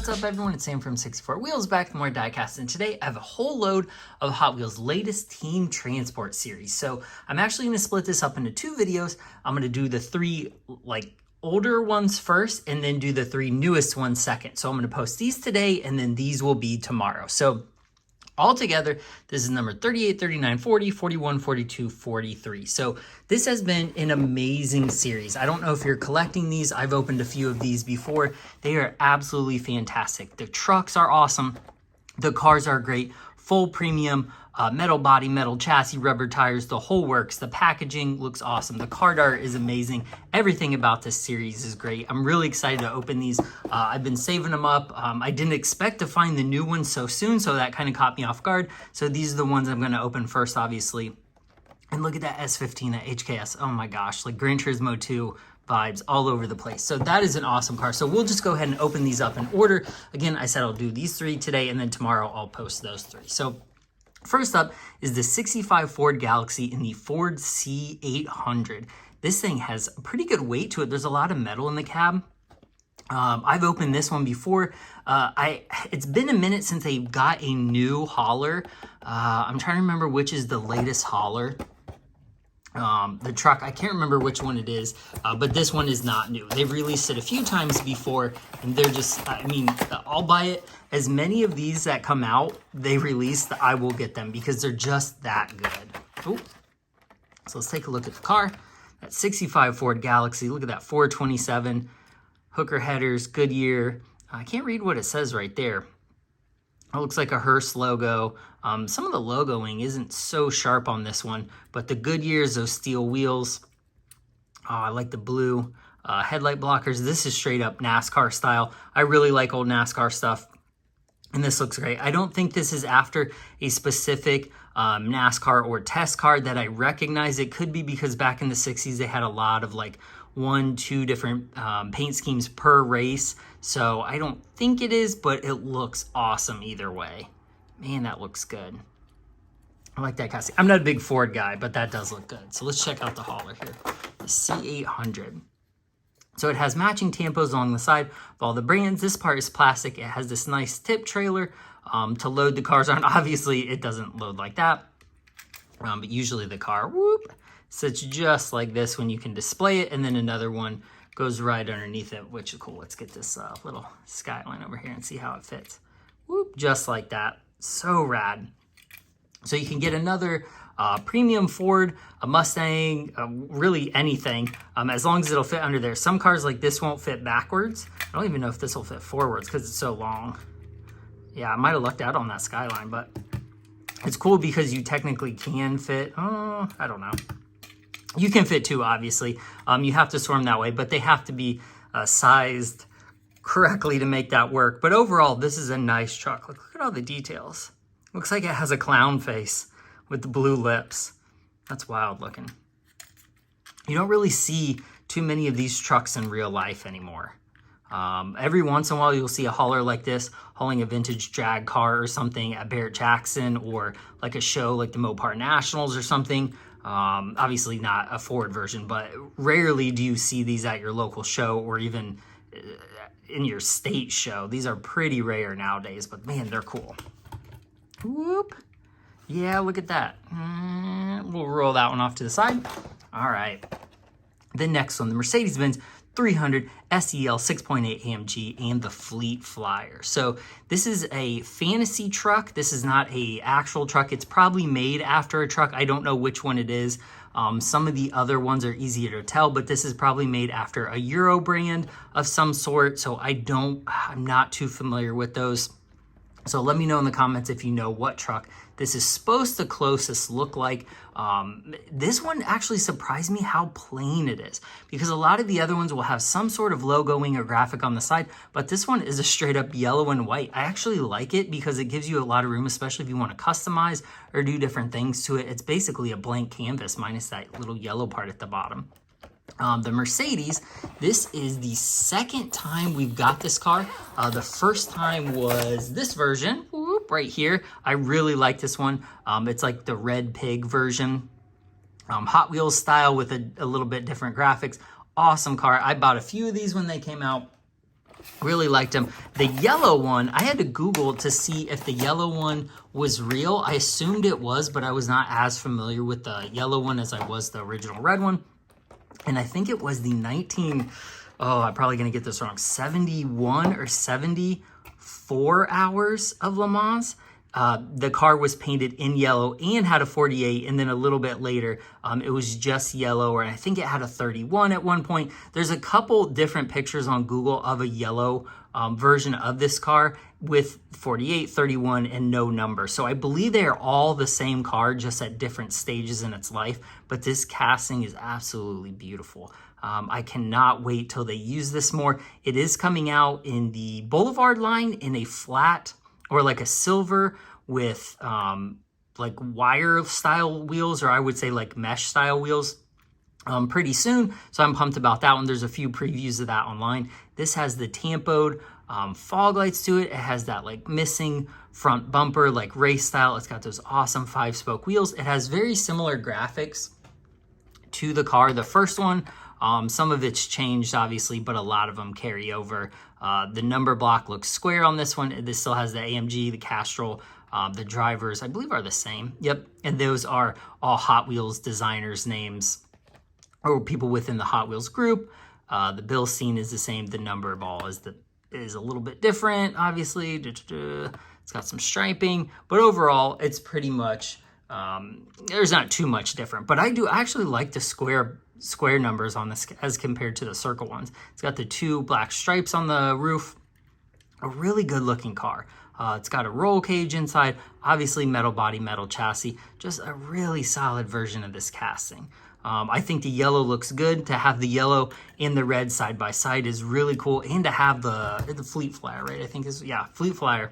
what's up everyone? It's Sam from 64 Wheels back with more diecast, and today I have a whole load of Hot Wheels latest Team Transport series. So I'm actually going to split this up into two videos. I'm going to do the three older ones first and then do the three newest ones second. So I'm going to post these today and then these will be tomorrow. So altogether, this is number 38, 39, 40, 41, 42, 43. So this has been an amazing series. I don't know if you're collecting these. I've opened a few of these before. They are absolutely fantastic. The trucks are awesome. The cars are great. Full premium, metal body, metal chassis, rubber tires, the whole works. The packaging looks awesome. The card art is amazing. Everything about this series is great. I'm really excited to open these. I've been saving them up. I didn't expect to find the new ones so soon, so that kind of caught me off guard. So these are the ones I'm going to open first, obviously. And look at that S15 at HKS. Oh my gosh, like Gran Turismo 2 vibes all over the place. So that is an awesome car. So we'll just go ahead and open these up in order. Again, I said I'll do these three today, and then tomorrow I'll post those three. So first up is the 65 Ford Galaxie in the Ford C800. This thing has a pretty good weight to it. There's a lot of metal in the cab. I've opened this one before. It's been a minute since they got a new hauler. I'm trying to remember which is the latest hauler. The truck, I can't remember which one it is, but this one is not new. They've released it a few times before, and they're just, I mean, I'll buy it. As many of these that come out, they release, I will get them because they're just that good. Ooh. So let's take a look at the car. That 65 Ford Galaxie, look at that 427, hooker headers, Goodyear. I can't read what it says right there. It looks like a hearse logo. Some of the logoing isn't so sharp on this one, but the Goodyears, those steel wheels. I like the blue headlight blockers. This is straight up NASCAR style. I really like old NASCAR stuff, and this looks great. I don't think this is after a specific NASCAR or test car that I recognize. It could be because back in the 60s, they had a lot of like 1-2 different paint schemes per race. So I don't think it is, but it looks awesome either way. Man, that looks good. I like that casting. I'm not a big Ford guy, but that does look good. So let's check out the hauler here. The C800. So it has matching tampos along the side of all the brands. This part is plastic. It has this nice tip trailer to load the cars on. Obviously, it doesn't load like that. But usually the car, whoop, sits just like this when you can display it. And then another one goes right underneath it, which is cool. Let's get this little skyline over here and see how it fits. Whoop, just like that. So rad. So you can get another premium Ford, a Mustang, really anything, as long as it'll fit under there. Some cars like this won't fit backwards. I don't even know if this will fit forwards because it's so long. Yeah, I might have lucked out on that skyline, but it's cool because you technically can fit, I don't know. You can fit two, obviously. You have to store them that way, but they have to be sized correctly to make that work. But overall, this is a nice truck. Look at all the details. Looks like it has a clown face with the blue lips. That's wild looking. You don't really see too many of these trucks in real life anymore. Every once in a while, you'll see a hauler like this hauling a vintage drag car or something at Barrett-Jackson, or like a show like the Mopar Nationals or something. Obviously not a Ford version, but rarely do you see these at your local show or even in your state show. These are pretty rare nowadays, but man, they're cool. Whoop. Yeah, look at that. We'll roll that one off to the side. All right. The next one, the Mercedes-Benz 300 SEL 6.8 AMG and the Fleet Flyer. So this is a fantasy truck. This is not a actual truck. It's probably made after a truck. I don't know which one it is. Some of the other ones are easier to tell, but this is probably made after a Euro brand of some sort. So I'm not too familiar with those. So let me know in the comments if you know what truck this is supposed to closest look like. This one actually surprised me how plain it is, because a lot of the other ones will have some sort of logoing or graphic on the side, but this one is a straight up yellow and white. I actually like it because it gives you a lot of room, especially if you want to customize or do different things to it. It's basically a blank canvas minus that little yellow part at the bottom. The Mercedes, this is the second time we've got this car. The first time was this version, whoop, right here. I really like this one. It's like the red pig version, Hot Wheels style with a little bit different graphics. Awesome car. I bought a few of these when they came out. Really liked them. The yellow one, I had to Google to see if the yellow one was real. I assumed it was, but I was not as familiar with the yellow one as I was the original red one. And I think it was the I'm probably going to get this wrong, 71 or 74 hours of Le Mans. The car was painted in yellow and had a 48, and then a little bit later, it was just yellow, or I think it had a 31 at one point. There's a couple different pictures on Google of a yellow version of this car with 48, 31, and no number. So I believe they are all the same car, just at different stages in its life, but this casting is absolutely beautiful. I cannot wait till they use this more. It is coming out in the Boulevard line in a flat, or like a silver with like wire style wheels, or I would say like mesh style wheels, pretty soon. So I'm pumped about that one. There's a few previews of that online. This has the tampoed fog lights to it. It has that like missing front bumper, like race style. It's got those awesome 5-spoke wheels. It has very similar graphics to the car. The first one, some of it's changed obviously, but a lot of them carry over. The number block looks square on this one. This still has the AMG, the Castrol, the drivers, I believe, are the same. Yep, and those are all Hot Wheels designers' names, or people within the Hot Wheels group. The Bilstein is the same. The number ball is a little bit different, obviously. It's got some striping, but overall, it's pretty much, there's not too much different. But I do actually like the square numbers on this as compared to the circle ones. It's got the 2 black stripes on the roof. A really good looking car. It's got a roll cage inside, obviously metal body, metal chassis. Just a really solid version of this casting. I think the yellow looks good. To have the yellow and the red side by side is really cool. And to have the Fleet Flyer, right? I think Fleet Flyer.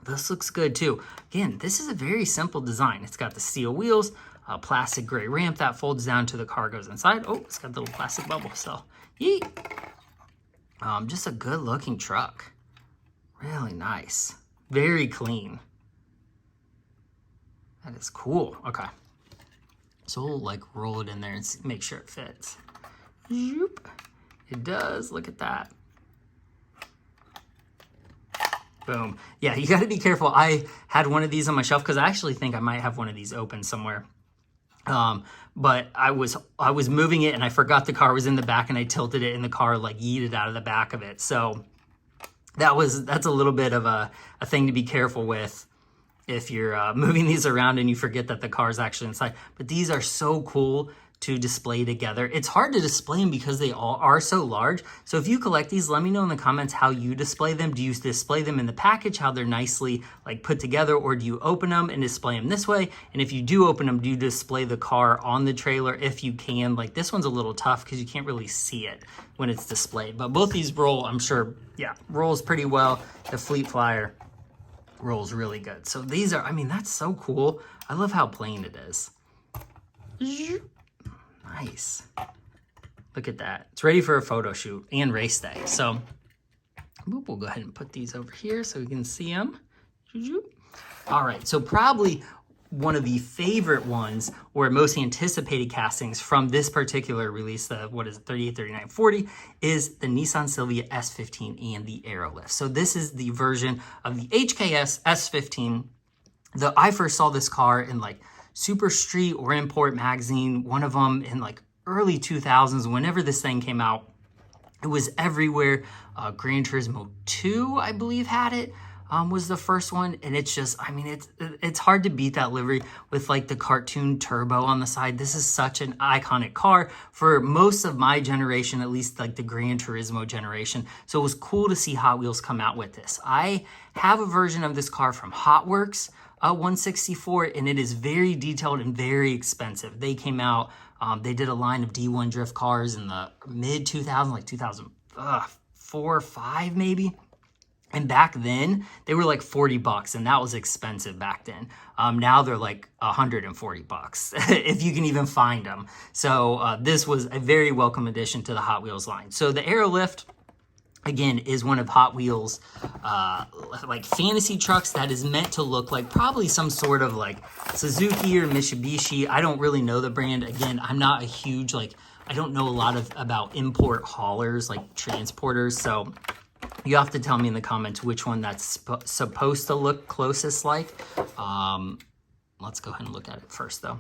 This looks good too. Again, this is a very simple design. It's got the steel wheels, a plastic gray ramp that folds down to the car goes inside. Oh, it's got the little plastic bubble, so yeet. Just a good looking truck. Really nice. Very clean. That is cool. Okay. So we'll like roll it in there and make sure it fits. Zoop. It does. Look at that. Boom. Yeah, you got to be careful. I had one of these on my shelf because I actually think I might have one of these open somewhere. But I was moving it and I forgot the car was in the back, and I tilted it and the car like yeeted out of the back of it. So that's a little bit of a thing to be careful with if you're moving these around and you forget that the car is actually inside. But these are so cool to display together. It's hard to display them because they all are so large. So if you collect these, let me know in the comments how you display them. Do you display them in the package, how they're nicely like put together, or do you open them and display them this way? And if you do open them, do you display the car on the trailer if you can? Like this one's a little tough because you can't really see it when it's displayed. But both these roll, I'm sure, yeah, rolls pretty well. The Fleet Flyer rolls really good. So these are, I mean, that's so cool. I love how plain it is. Nice. Look at that. It's ready for a photo shoot and race day. So we'll go ahead and put these over here so we can see them. All right. So probably one of the favorite ones or most anticipated castings from this particular release, the 38, 39, 40, is the Nissan Silvia S15 and the Aero lift. So this is the version of the HKS S15. I first saw this car in like Super Street or Import magazine, one of them in like early 2000s, whenever this thing came out. It was everywhere. Gran Turismo 2, I believe, had it, was the first one. And it's just, I mean, it's hard to beat that livery with like the cartoon turbo on the side. This is such an iconic car for most of my generation, at least like the Gran Turismo generation. So it was cool to see Hot Wheels come out with this. I have a version of this car from Hot Works, 164, and it is very detailed and very expensive. They came out, they did a line of D1 drift cars in the mid 2000s, like 2004 or 5 maybe. And back then they were like $40, and that was expensive back then. Now they're like $140 if you can even find them. So this was a very welcome addition to the Hot Wheels line. So the Aero lift, again, is one of Hot Wheels like fantasy trucks that is meant to look like probably some sort of like Suzuki or Mitsubishi. I don't really know the brand. Again, I'm not a huge, like, I don't know a lot about import haulers, like transporters. So You have to tell me in the comments which one that's supposed to look closest like. Let's go ahead and look at it first though,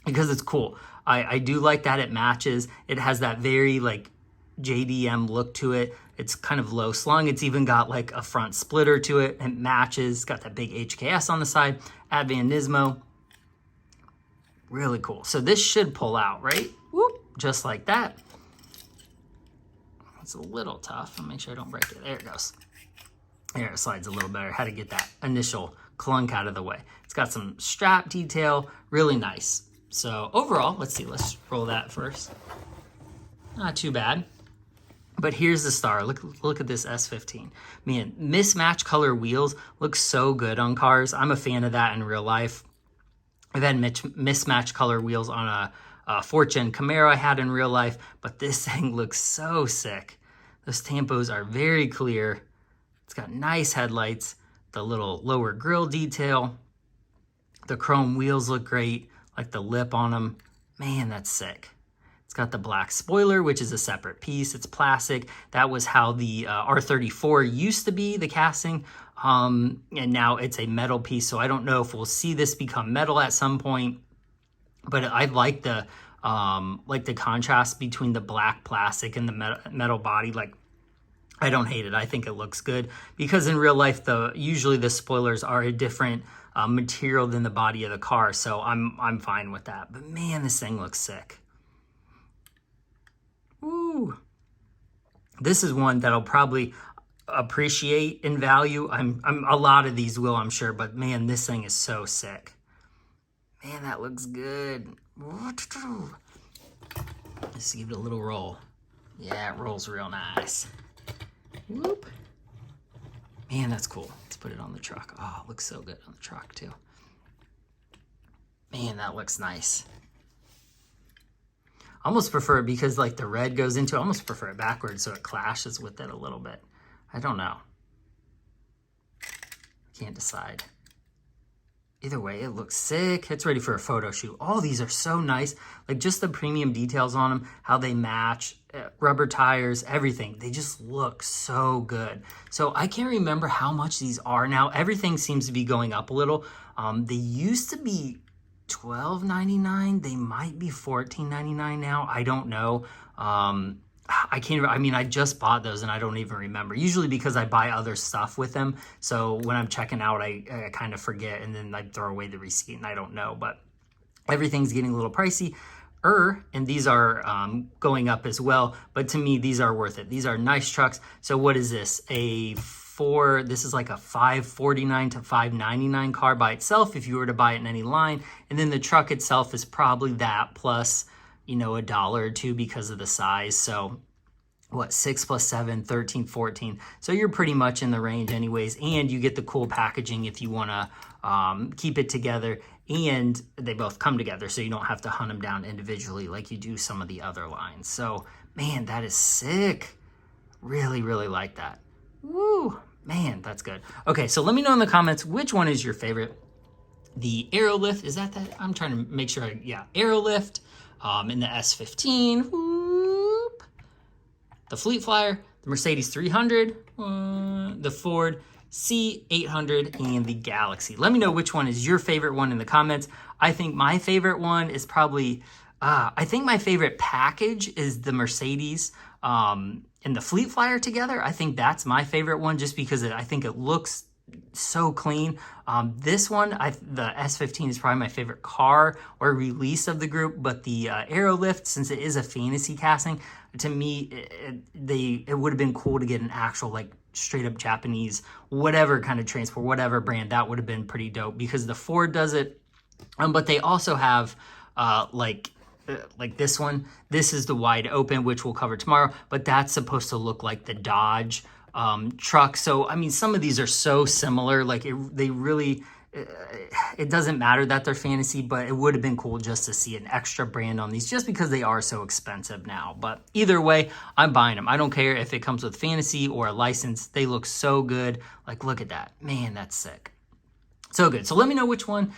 because it's cool. I do like that it matches. It has that very like JDM look to it. It's kind of low slung. It's even got like a front splitter to it. It matches. Got that big HKS on the side. Add Van Nismo. Really cool. So this should pull out, right? Whoop, just like that. It's a little tough. I'll make sure I don't break it. There it goes. There, it slides a little better. Had to get that initial clunk out of the way. It's got some strap detail. Really nice. So overall, let's see. Let's roll that first. Not too bad. But here's the star. Look at this S15. Man, mismatched color wheels look so good on cars. I'm a fan of that in real life. I've had mismatched color wheels on a Fortune Camaro I had in real life, but this thing looks so sick. Those tampos are very clear. It's got nice headlights, the little lower grille detail. The chrome wheels look great, like the lip on them. Man, that's sick. It's got the black spoiler, which is a separate piece. It's plastic. That was how the R34 used to be, the casting. And now it's a metal piece. So I don't know if we'll see this become metal at some point. But I like the contrast between the black plastic and the metal body. Like, I don't hate it. I think it looks good because in real life, usually the spoilers are a different material than the body of the car. So I'm fine with that. But man, this thing looks sick. Woo! This is one that I'll probably appreciate in value. I'm a lot of these will, I'm sure, but man, this thing is so sick. Man, that looks good. Let's give it a little roll. Yeah, it rolls real nice. Whoop. Man, that's cool. Let's put it on the truck. Oh, it looks so good on the truck too. Man, that looks nice. I almost prefer it because like the red goes into it. I almost prefer it backwards so it clashes with it a little bit. I don't know. Can't decide. Either way, it looks sick. It's ready for a photo shoot. All these are so nice. Like just the premium details on them, how they match, rubber tires, everything. They just look so good. So I can't remember how much these are now. Everything seems to be going up a little. They used to be $12.99. They might be $14.99 now. I don't know. I can't, I mean, I just bought those and I don't even remember. Usually because I buy other stuff with them. So when I'm checking out, I kind of forget and then I throw away the receipt and I don't know. But everything's getting a little pricey. And these are going up as well. But to me, these are worth it. These are nice trucks. So what is this? This is like a $549 to $599 car by itself if you were to buy it in any line. And then the truck itself is probably that plus, you know, $1 or $2 because of the size. So what, 6 plus 7, 13, 14. So you're pretty much in the range anyways. And you get the cool packaging if you want to keep it together. And they both come together so you don't have to hunt them down individually like you do some of the other lines. So man, that is sick. Really, really like that. Woo, man, that's good. Okay, so let me know in the comments which one is your favorite. The Aero lift, is that? I'm trying to make sure, Aero lift. In the S15, whoop, the Fleet Flyer, the Mercedes 300, the Ford C800, and the Galaxie. Let me know which one is your favorite one in the comments. I think my favorite one is probably, I think my favorite package is the Mercedes and the Fleet Flyer together. I think that's my favorite one just because I think it looks so clean. This one, the S15 is probably my favorite car or release of the group, but the Aero lift, since it is a fantasy casting, to me, it would have been cool to get an actual like straight up Japanese, whatever kind of transport, whatever brand, that would have been pretty dope because the Ford does it. But they also have like this one. This is the wide open, which we'll cover tomorrow, but that's supposed to look like the Dodge truck. So I mean, some of these are so similar, like they really, it doesn't matter that they're fantasy, but it would have been cool just to see an extra brand on these just because they are so expensive now. But either way, I'm buying them. I don't care if it comes with fantasy or a license. They look so good. Like, look at that, man, that's sick. So good. So let me know which one,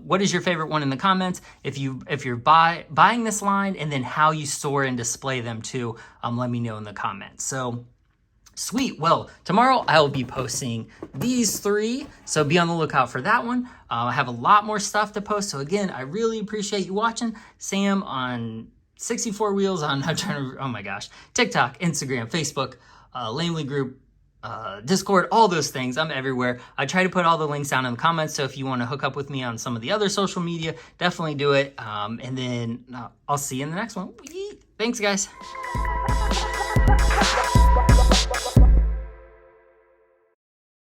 what is your favorite one in the comments. If you're buying this line, and then how you store and display them too, let me know in the comments. So Sweet. Well, tomorrow I'll be posting these 3, so be on the lookout for that one. I have a lot more stuff to post. So again, I really appreciate you watching. Sam on 64 Wheels on, I'm trying to, oh my gosh, TikTok, Instagram, Facebook, Langley Group, Discord, all those things. I'm everywhere. I try to put all the links down in the comments. So if you want to hook up with me on some of the other social media, definitely do it. And then I'll see you in the next one. Thanks, guys.